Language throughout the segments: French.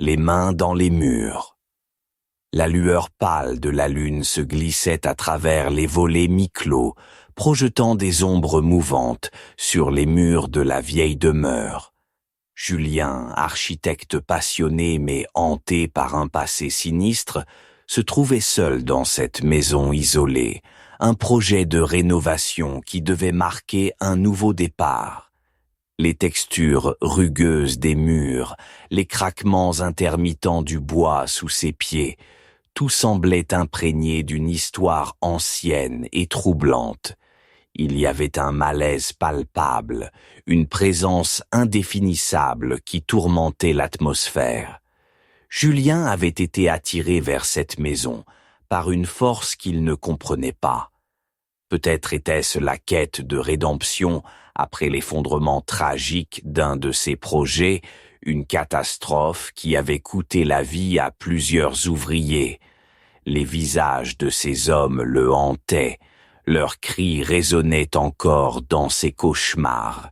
les mains dans les murs. La lueur pâle de la lune se glissait à travers les volets mi-clos, projetant des ombres mouvantes sur les murs de la vieille demeure. Julien, architecte passionné mais hanté par un passé sinistre, se trouvait seul dans cette maison isolée, un projet de rénovation qui devait marquer un nouveau départ. Les textures rugueuses des murs, les craquements intermittents du bois sous ses pieds, tout semblait imprégné d'une histoire ancienne et troublante. Il y avait un malaise palpable, une présence indéfinissable qui tourmentait l'atmosphère. Julien avait été attiré vers cette maison par une force qu'il ne comprenait pas. Peut-être était-ce la quête de rédemption après l'effondrement tragique d'un de ses projets, une catastrophe qui avait coûté la vie à plusieurs ouvriers. Les visages de ces hommes le hantaient, leurs cris résonnaient encore dans ses cauchemars.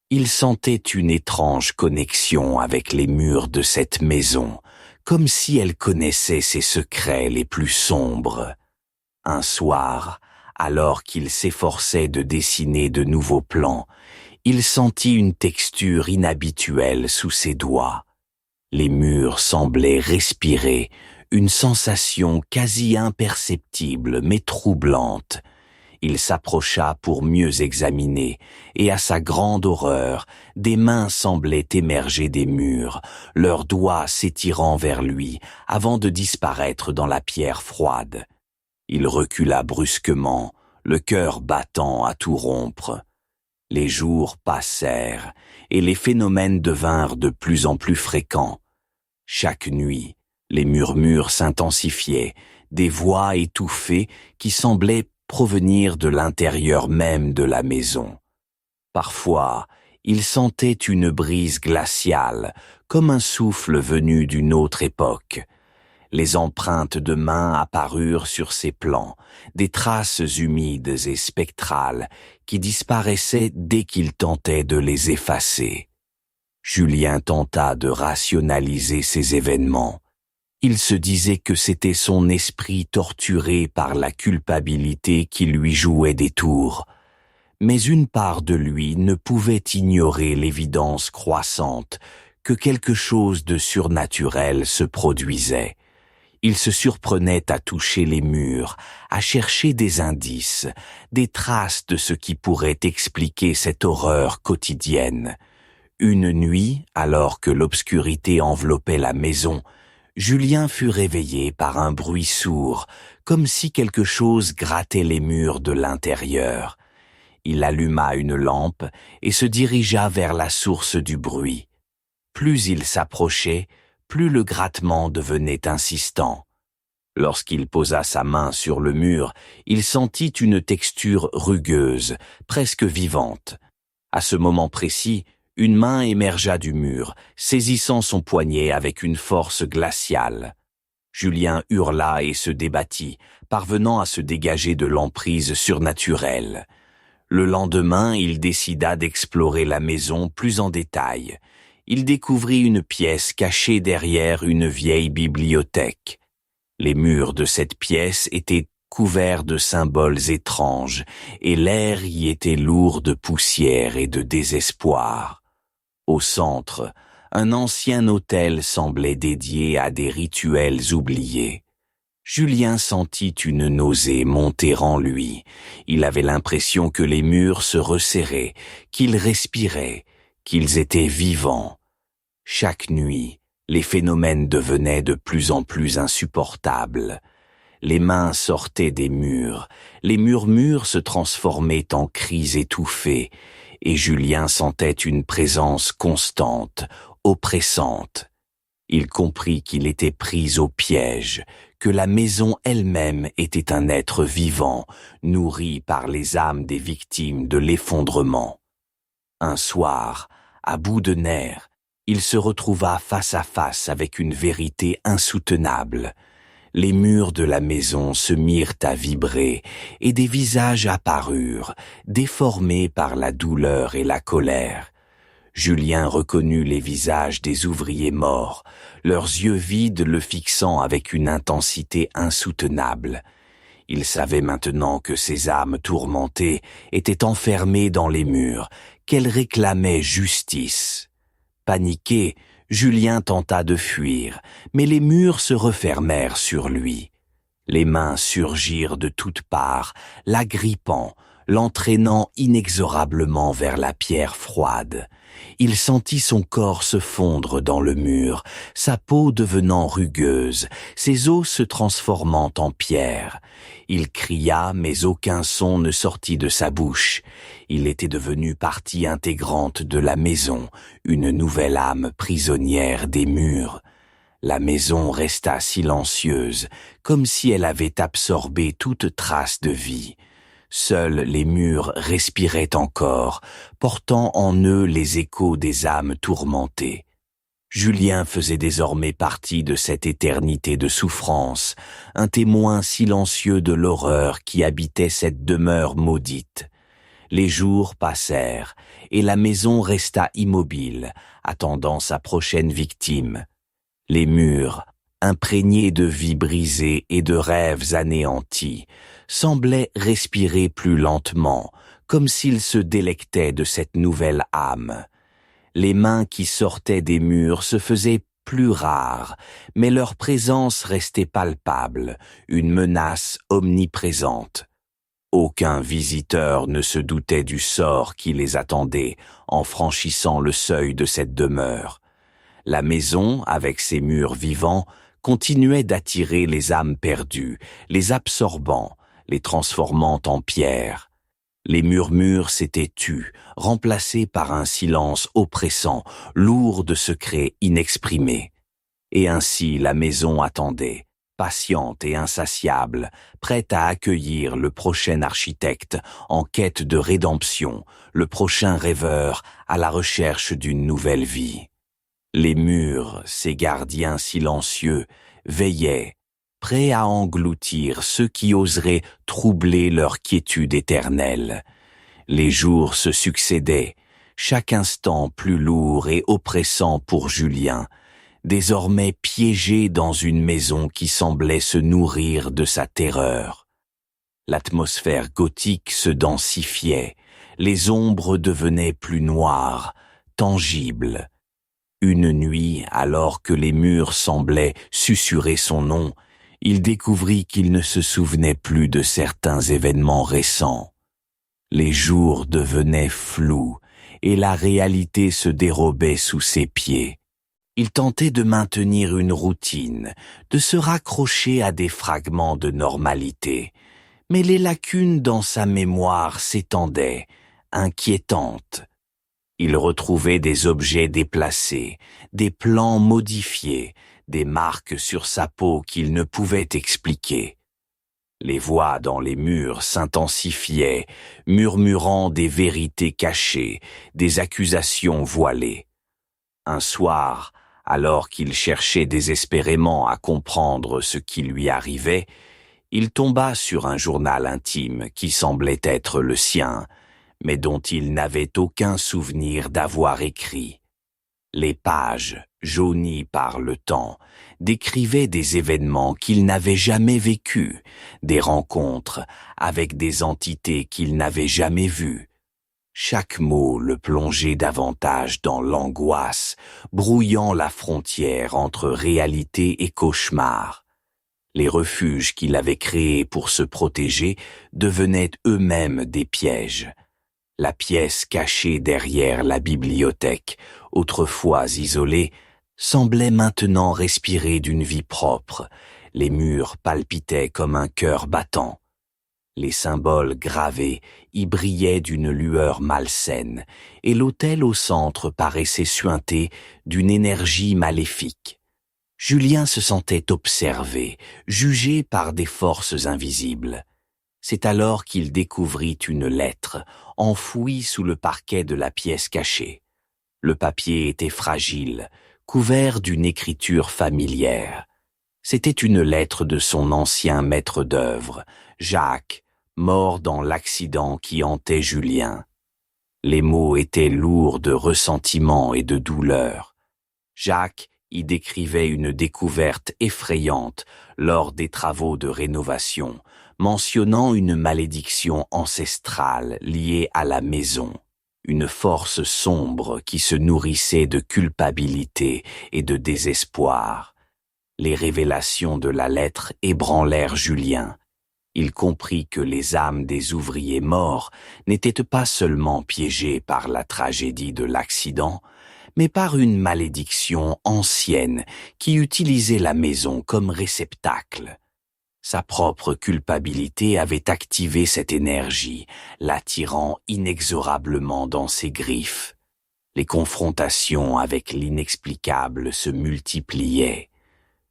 Il sentait une étrange connexion avec les murs de cette maison, comme si elle connaissait ses secrets les plus sombres. Un soir, alors qu'il s'efforçait de dessiner de nouveaux plans, il sentit une texture inhabituelle sous ses doigts. Les murs semblaient respirer, une sensation quasi imperceptible mais troublante. Il s'approcha pour mieux examiner, et à sa grande horreur, des mains semblaient émerger des murs, leurs doigts s'étirant vers lui, avant de disparaître dans la pierre froide. Il recula brusquement, le cœur battant à tout rompre. Les jours passèrent, et les phénomènes devinrent de plus en plus fréquents. Chaque nuit, les murmures s'intensifiaient, des voix étouffées qui semblaient provenir de l'intérieur même de la maison. Parfois, il sentait une brise glaciale, comme un souffle venu d'une autre époque. Les empreintes de mains apparurent sur ses plans, des traces humides et spectrales qui disparaissaient dès qu'il tentait de les effacer. Julien tenta de rationaliser ces événements. Il se disait que c'était son esprit torturé par la culpabilité qui lui jouait des tours. Mais une part de lui ne pouvait ignorer l'évidence croissante que quelque chose de surnaturel se produisait. Il se surprenait à toucher les murs, à chercher des indices, des traces de ce qui pourrait expliquer cette horreur quotidienne. Une nuit, alors que l'obscurité enveloppait la maison, Julien fut réveillé par un bruit sourd, comme si quelque chose grattait les murs de l'intérieur. Il alluma une lampe et se dirigea vers la source du bruit. Plus il s'approchait, plus le grattement devenait insistant. Lorsqu'il posa sa main sur le mur, il sentit une texture rugueuse, presque vivante. À ce moment précis, une main émergea du mur, saisissant son poignet avec une force glaciale. Julien hurla et se débattit, parvenant à se dégager de l'emprise surnaturelle. Le lendemain, il décida d'explorer la maison plus en détail. Il découvrit une pièce cachée derrière une vieille bibliothèque. Les murs de cette pièce étaient couverts de symboles étranges, et l'air y était lourd de poussière et de désespoir. Au centre, un ancien autel semblait dédié à des rituels oubliés. Julien sentit une nausée monter en lui. Il avait l'impression que les murs se resserraient, qu'ils respiraient, qu'ils étaient vivants. Chaque nuit, les phénomènes devenaient de plus en plus insupportables. Les mains sortaient des murs, les murmures se transformaient en cris étouffés, et Julien sentait une présence constante, oppressante. Il comprit qu'il était pris au piège, que la maison elle-même était un être vivant, nourri par les âmes des victimes de l'effondrement. Un soir, à bout de nerfs, il se retrouva face à face avec une vérité insoutenable. Les murs de la maison se mirent à vibrer et des visages apparurent, déformés par la douleur et la colère. Julien reconnut les visages des ouvriers morts, leurs yeux vides le fixant avec une intensité insoutenable. Il savait maintenant que ces âmes tourmentées étaient enfermées dans les murs, qu'elles réclamaient justice. Paniqué, Julien tenta de fuir, mais les murs se refermèrent sur lui. Les mains surgirent de toutes parts, l'agrippant, l'entraînant inexorablement vers la pierre froide. Il sentit son corps se fondre dans le mur, sa peau devenant rugueuse, ses os se transformant en pierre. Il cria, mais aucun son ne sortit de sa bouche. Il était devenu partie intégrante de la maison, une nouvelle âme prisonnière des murs. La maison resta silencieuse, comme si elle avait absorbé toute trace de vie. Seuls les murs respiraient encore, portant en eux les échos des âmes tourmentées. Julien faisait désormais partie de cette éternité de souffrance, un témoin silencieux de l'horreur qui habitait cette demeure maudite. Les jours passèrent, et la maison resta immobile, attendant sa prochaine victime. Les murs, imprégnés de vie brisée et de rêves anéantis, semblaient respirer plus lentement, comme s'ils se délectaient de cette nouvelle âme. Les mains qui sortaient des murs se faisaient plus rares, mais leur présence restait palpable, une menace omniprésente. Aucun visiteur ne se doutait du sort qui les attendait en franchissant le seuil de cette demeure. La maison, avec ses murs vivants, continuait d'attirer les âmes perdues, les absorbant, les transformant en pierre. Les murmures s'étaient tus, remplacés par un silence oppressant, lourd de secrets inexprimés. Et ainsi la maison attendait, patiente et insatiable, prête à accueillir le prochain architecte en quête de rédemption, le prochain rêveur à la recherche d'une nouvelle vie. Les murs, ces gardiens silencieux, veillaient, prêts à engloutir ceux qui oseraient troubler leur quiétude éternelle. Les jours se succédaient, chaque instant plus lourd et oppressant pour Julien, désormais piégé dans une maison qui semblait se nourrir de sa terreur. L'atmosphère gothique se densifiait, les ombres devenaient plus noires, tangibles. Une nuit, alors que les murs semblaient susurrer son nom, il découvrit qu'il ne se souvenait plus de certains événements récents. Les jours devenaient flous et la réalité se dérobait sous ses pieds. Il tentait de maintenir une routine, de se raccrocher à des fragments de normalité, mais les lacunes dans sa mémoire s'étendaient, inquiétantes. Il retrouvait des objets déplacés, des plans modifiés, des marques sur sa peau qu'il ne pouvait expliquer. Les voix dans les murs s'intensifiaient, murmurant des vérités cachées, des accusations voilées. Un soir, alors qu'il cherchait désespérément à comprendre ce qui lui arrivait, il tomba sur un journal intime qui semblait être le sien, mais dont il n'avait aucun souvenir d'avoir écrit. Les pages, jaunies par le temps, décrivaient des événements qu'il n'avait jamais vécus, des rencontres avec des entités qu'il n'avait jamais vues. Chaque mot le plongeait davantage dans l'angoisse, brouillant la frontière entre réalité et cauchemar. Les refuges qu'il avait créés pour se protéger devenaient eux-mêmes des pièges. La pièce cachée derrière la bibliothèque, autrefois isolée, semblait maintenant respirer d'une vie propre. Les murs palpitaient comme un cœur battant. Les symboles gravés y brillaient d'une lueur malsaine, et l'autel au centre paraissait suinter d'une énergie maléfique. Julien se sentait observé, jugé par des forces invisibles. C'est alors qu'il découvrit une lettre, enfouie sous le parquet de la pièce cachée. Le papier était fragile, couvert d'une écriture familière. C'était une lettre de son ancien maître d'œuvre, Jacques, mort dans l'accident qui hantait Julien. Les mots étaient lourds de ressentiment et de douleur. Jacques y décrivait une découverte effrayante lors des travaux de rénovation, mentionnant une malédiction ancestrale liée à la maison, une force sombre qui se nourrissait de culpabilité et de désespoir. Les révélations de la lettre ébranlèrent Julien. Il comprit que les âmes des ouvriers morts n'étaient pas seulement piégées par la tragédie de l'accident, mais par une malédiction ancienne qui utilisait la maison comme réceptacle. Sa propre culpabilité avait activé cette énergie, l'attirant inexorablement dans ses griffes. Les confrontations avec l'inexplicable se multipliaient.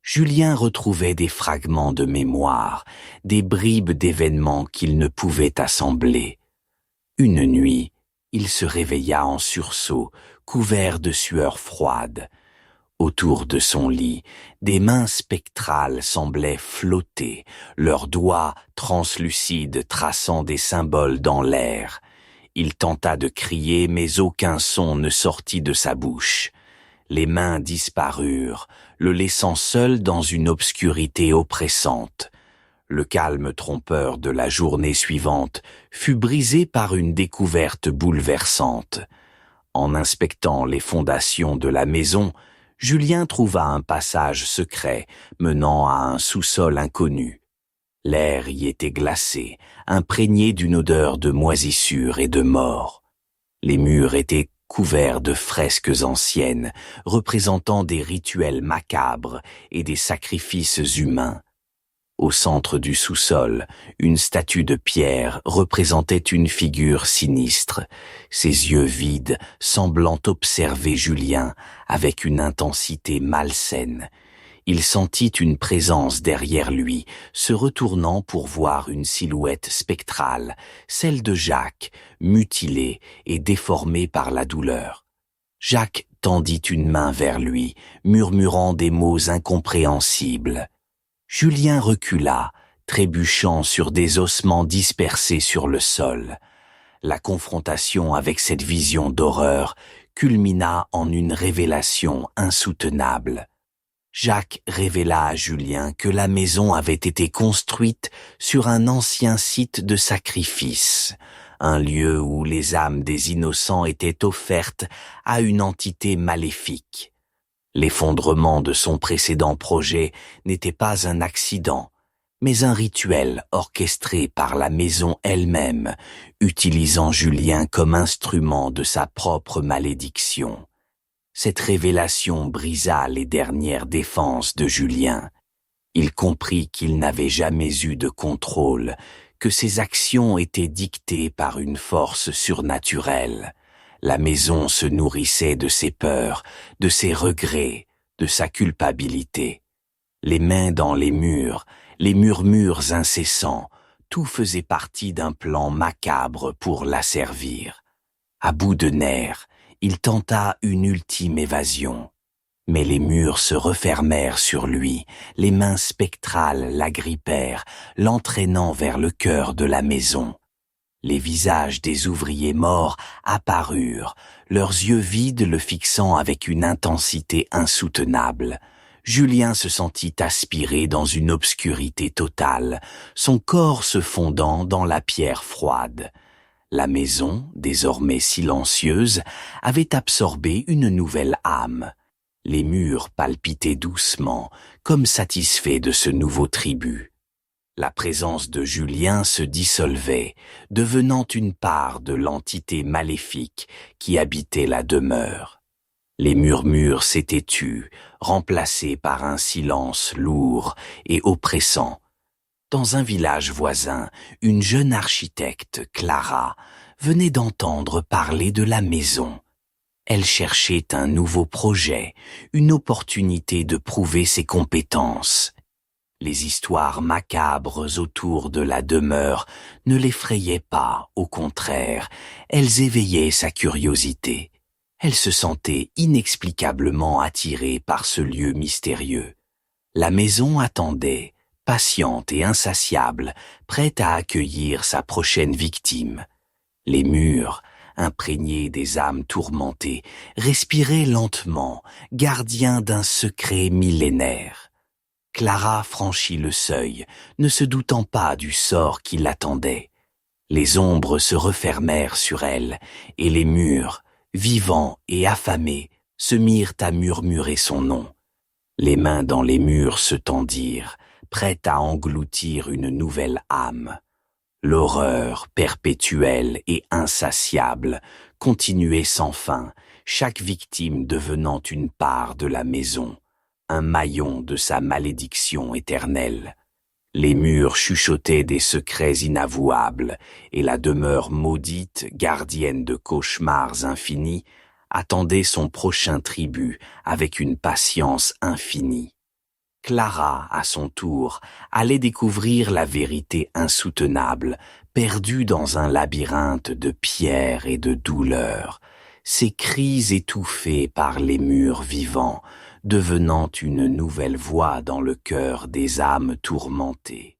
Julien retrouvait des fragments de mémoire, des bribes d'événements qu'il ne pouvait assembler. Une nuit, il se réveilla en sursaut, couvert de sueur froide. Autour de son lit, des mains spectrales semblaient flotter, leurs doigts translucides traçant des symboles dans l'air. Il tenta de crier, mais aucun son ne sortit de sa bouche. Les mains disparurent, le laissant seul dans une obscurité oppressante. Le calme trompeur de la journée suivante fut brisé par une découverte bouleversante. En inspectant les fondations de la maison, Julien trouva un passage secret menant à un sous-sol inconnu. L'air y était glacé, imprégné d'une odeur de moisissure et de mort. Les murs étaient couverts de fresques anciennes, représentant des rituels macabres et des sacrifices humains. Au centre du sous-sol, une statue de pierre représentait une figure sinistre, ses yeux vides semblant observer Julien avec une intensité malsaine. Il sentit une présence derrière lui, se retournant pour voir une silhouette spectrale, celle de Jacques, mutilé et déformé par la douleur. Jacques tendit une main vers lui, murmurant des mots incompréhensibles. Julien recula, trébuchant sur des ossements dispersés sur le sol. La confrontation avec cette vision d'horreur culmina en une révélation insoutenable. Jacques révéla à Julien que la maison avait été construite sur un ancien site de sacrifice, un lieu où les âmes des innocents étaient offertes à une entité maléfique. L'effondrement de son précédent projet n'était pas un accident, mais un rituel orchestré par la maison elle-même, utilisant Julien comme instrument de sa propre malédiction. Cette révélation brisa les dernières défenses de Julien. Il comprit qu'il n'avait jamais eu de contrôle, que ses actions étaient dictées par une force surnaturelle. La maison se nourrissait de ses peurs, de ses regrets, de sa culpabilité. Les mains dans les murs, les murmures incessants, tout faisait partie d'un plan macabre pour l'asservir. À bout de nerfs, il tenta une ultime évasion. Mais les murs se refermèrent sur lui, les mains spectrales l'agrippèrent, l'entraînant vers le cœur de la maison. Les visages des ouvriers morts apparurent, leurs yeux vides le fixant avec une intensité insoutenable. Julien se sentit aspiré dans une obscurité totale, son corps se fondant dans la pierre froide. La maison, désormais silencieuse, avait absorbé une nouvelle âme. Les murs palpitaient doucement, comme satisfaits de ce nouveau tribut. La présence de Julien se dissolvait, devenant une part de l'entité maléfique qui habitait la demeure. Les murmures s'étaient tus, remplacés par un silence lourd et oppressant. Dans un village voisin, une jeune architecte, Clara, venait d'entendre parler de la maison. Elle cherchait un nouveau projet, une opportunité de prouver ses compétences. Les histoires macabres autour de la demeure ne l'effrayaient pas, au contraire, elles éveillaient sa curiosité. Elle se sentait inexplicablement attirée par ce lieu mystérieux. La maison attendait, patiente et insatiable, prête à accueillir sa prochaine victime. Les murs, imprégné des âmes tourmentées, respirait lentement, gardien d'un secret millénaire. Clara franchit le seuil, ne se doutant pas du sort qui l'attendait. Les ombres se refermèrent sur elle, et les murs, vivants et affamés, se mirent à murmurer son nom. Les mains dans les murs se tendirent, prêtes à engloutir une nouvelle âme. L'horreur perpétuelle et insatiable continuait sans fin, chaque victime devenant une part de la maison, un maillon de sa malédiction éternelle. Les murs chuchotaient des secrets inavouables, et la demeure maudite, gardienne de cauchemars infinis, attendait son prochain tribut avec une patience infinie. Clara, à son tour, allait découvrir la vérité insoutenable, perdue dans un labyrinthe de pierres et de douleurs, ses cris étouffés par les murs vivants, devenant une nouvelle voix dans le cœur des âmes tourmentées.